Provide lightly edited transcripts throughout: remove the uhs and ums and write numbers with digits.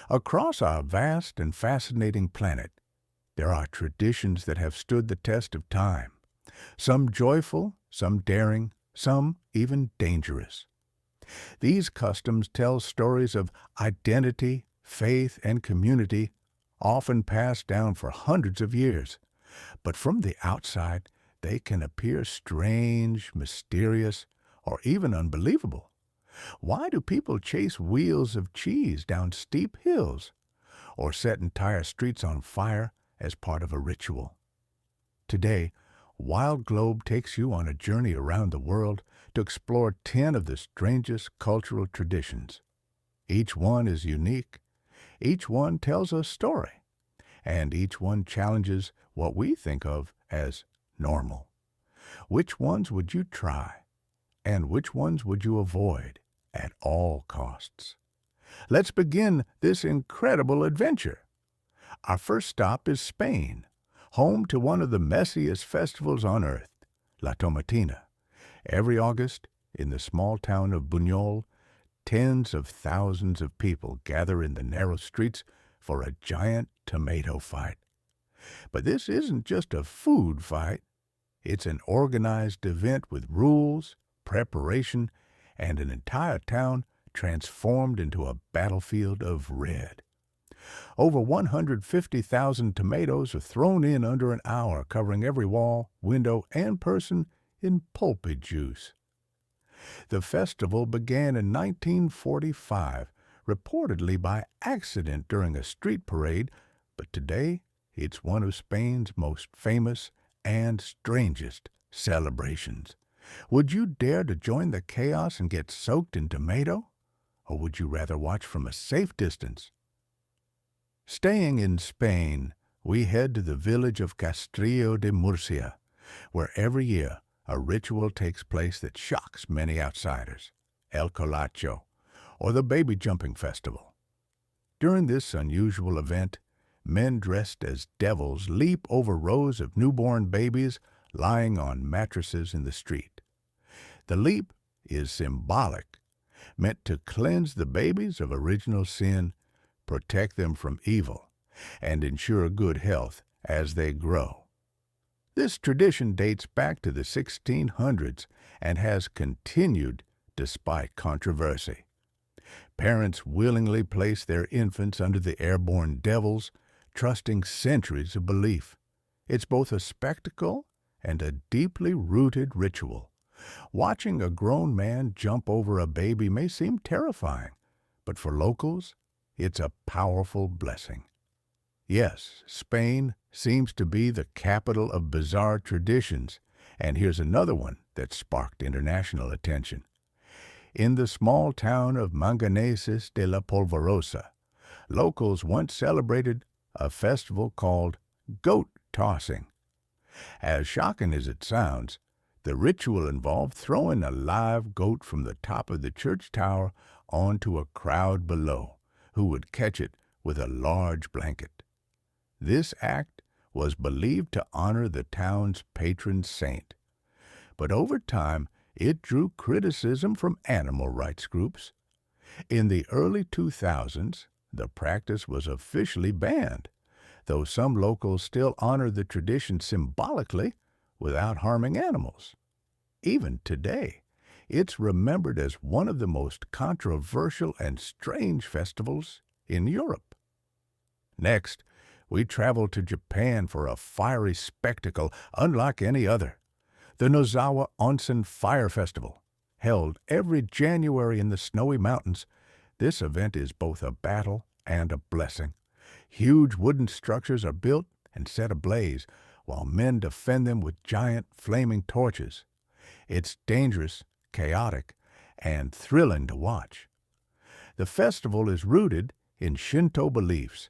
Across our vast and fascinating planet, there are traditions that have stood the test of time, some joyful, some daring, some even dangerous. These customs tell stories of identity, faith, and community, often passed down for hundreds of years. But from the outside, they can appear strange, mysterious, or even unbelievable. Why do people chase wheels of cheese down steep hills or set entire streets on fire as part of a ritual? Today, Wild Globe takes you on a journey around the world to explore 10 of the strangest cultural traditions. Each one is unique, each one tells a story, and each one challenges what we think of as normal. Which ones would you try, and which ones would you avoid at all costs? Let's begin this incredible adventure. Our first stop is Spain, home to one of the messiest festivals on earth, La Tomatina. Every August, in the small town of Buñol, tens of thousands of people gather in the narrow streets for a giant tomato fight. But this isn't just a food fight. It's an organized event with rules, preparation, and an entire town transformed into a battlefield of red. Over 150,000 tomatoes are thrown in under an hour, covering every wall, window, and person in pulpy juice. The festival began in 1945, reportedly by accident during a street parade, but today it's one of Spain's most famous and strangest celebrations. Would you dare to join the chaos and get soaked in tomato? Or would you rather watch from a safe distance? Staying in Spain, we head to the village of Castrillo de Murcia, where every year a ritual takes place that shocks many outsiders, El Colacho, or the Baby Jumping Festival. During this unusual event, men dressed as devils leap over rows of newborn babies lying on mattresses in the street. The leap is symbolic, meant to cleanse the babies of original sin, protect them from evil, and ensure good health as they grow. This tradition dates back to the 1600s and has continued despite controversy. Parents willingly place their infants under the airborne devils, trusting centuries of belief. It's both a spectacle and a deeply rooted ritual. Watching a grown man jump over a baby may seem terrifying, but for locals, it's a powerful blessing. Yes, Spain seems to be the capital of bizarre traditions, and here's another one that sparked international attention. In the small town of Manganeses de la Polvorosa, locals once celebrated a festival called goat tossing. As shocking as it sounds, the ritual involved throwing a live goat from the top of the church tower onto a crowd below, who would catch it with a large blanket. This act was believed to honor the town's patron saint. But over time, it drew criticism from animal rights groups. In the early 2000s, the practice was officially banned, though some locals still honor the tradition symbolically without harming animals. Even today, it's remembered as one of the most controversial and strange festivals in Europe. Next, we travel to Japan for a fiery spectacle unlike any other, the Nozawa Onsen Fire Festival. Held every January in the snowy mountains, this event is both a battle and a blessing. Huge wooden structures are built and set ablaze, while men defend them with giant flaming torches. It's dangerous, chaotic, and thrilling to watch. The festival is rooted in Shinto beliefs,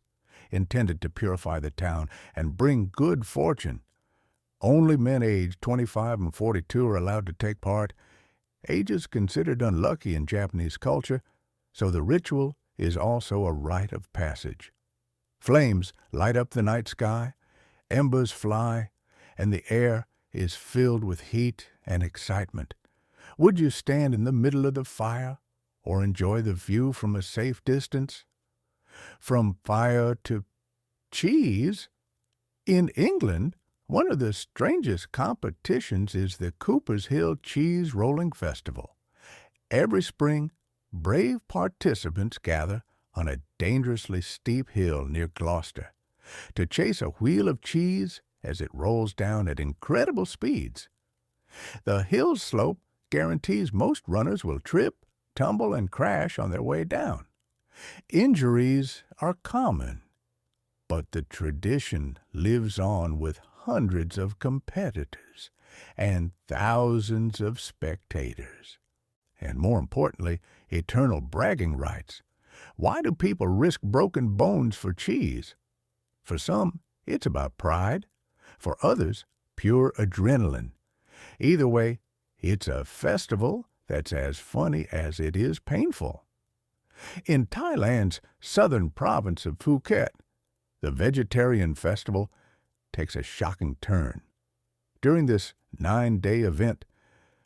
intended to purify the town and bring good fortune. Only men aged 25 and 42 are allowed to take part. Age is considered unlucky in Japanese culture, so the ritual is also a rite of passage. Flames light up the night sky, embers fly, and the air is filled with heat and excitement. Would you stand in the middle of the fire or enjoy the view from a safe distance? From fire to cheese, in England, one of the strangest competitions is the Cooper's Hill Cheese Rolling Festival. Every spring, brave participants gather on a dangerously steep hill near Gloucester to chase a wheel of cheese as it rolls down at incredible speeds. The hill slope guarantees most runners will trip, tumble, and crash on their way down. Injuries are common, but the tradition lives on with hundreds of competitors and thousands of spectators. And more importantly, eternal bragging rights. Why do people risk broken bones for cheese? For some, it's about pride. For others, pure adrenaline. Either way, it's a festival that's as funny as it is painful. In Thailand's southern province of Phuket, the vegetarian festival takes a shocking turn. During this 9-day event,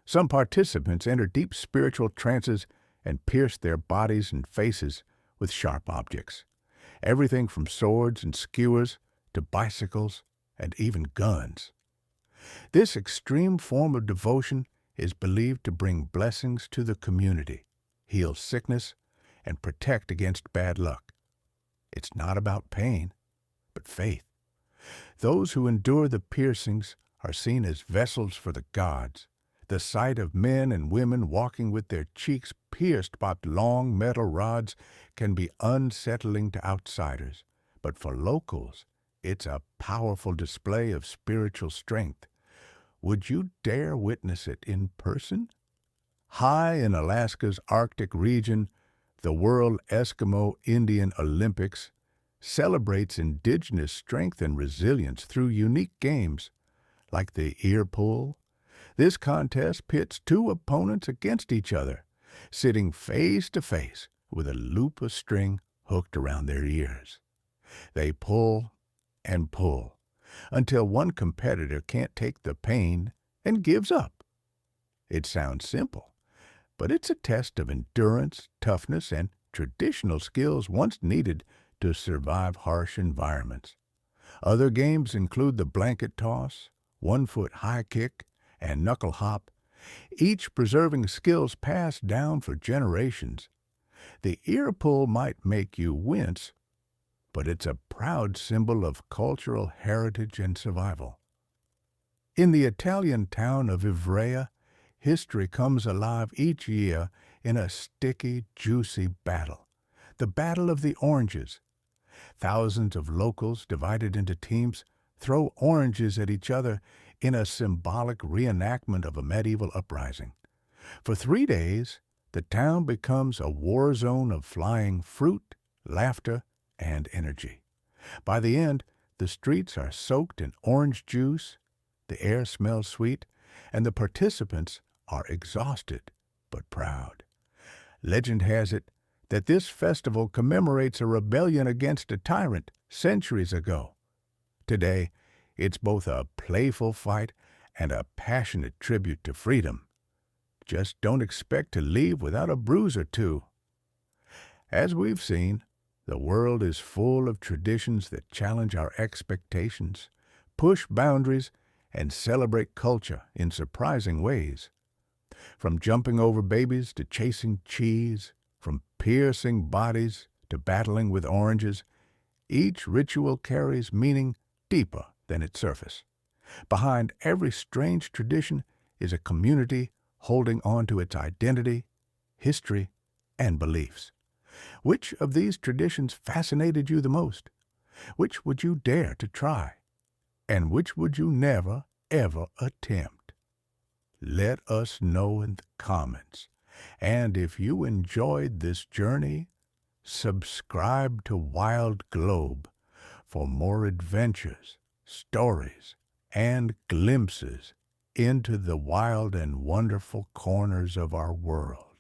some participants enter deep spiritual trances and pierce their bodies and faces with sharp objects. Everything from swords and skewers to bicycles and even guns. This extreme form of devotion is believed to bring blessings to the community, heal sickness, and protect against bad luck. It's not about pain, but faith. Those who endure the piercings are seen as vessels for the gods. The sight of men and women walking with their cheeks pierced by long metal rods can be unsettling to outsiders, but for locals, it's a powerful display of spiritual strength. Would you dare witness it in person? High in Alaska's Arctic region, the World Eskimo Indian Olympics celebrates indigenous strength and resilience through unique games like the ear pull. This contest pits two opponents against each other, sitting face to face with a loop of string hooked around their ears. They pull and pull until one competitor can't take the pain and gives up. It sounds simple, but it's a test of endurance, toughness, and traditional skills once needed to survive harsh environments. Other games include the blanket toss, 1-foot high kick, and knuckle hop, each preserving skills passed down for generations. The ear pull might make you wince, but it's a proud symbol of cultural heritage and survival. In the Italian town of Ivrea, history comes alive each year in a sticky, juicy battle, the Battle of the Oranges. Thousands of locals, divided into teams, throw oranges at each other in a symbolic reenactment of a medieval uprising. For 3 days, the town becomes a war zone of flying fruit, laughter, and energy. By the end, the streets are soaked in orange juice, the air smells sweet, and the participants are exhausted but proud. Legend has it that this festival commemorates a rebellion against a tyrant centuries ago. Today, it's both a playful fight and a passionate tribute to freedom. Just don't expect to leave without a bruise or two. As we've seen, the world is full of traditions that challenge our expectations, push boundaries, and celebrate culture in surprising ways. From jumping over babies to chasing cheese, from piercing bodies to battling with oranges, each ritual carries meaning deeper than its surface. Behind every strange tradition is a community holding on to its identity, history, and beliefs. Which of these traditions fascinated you the most? Which would you dare to try? And which would you never, ever attempt? Let us know in the comments. And if you enjoyed this journey, subscribe to Wild Globe for more adventures, stories, and glimpses into the wild and wonderful corners of our world.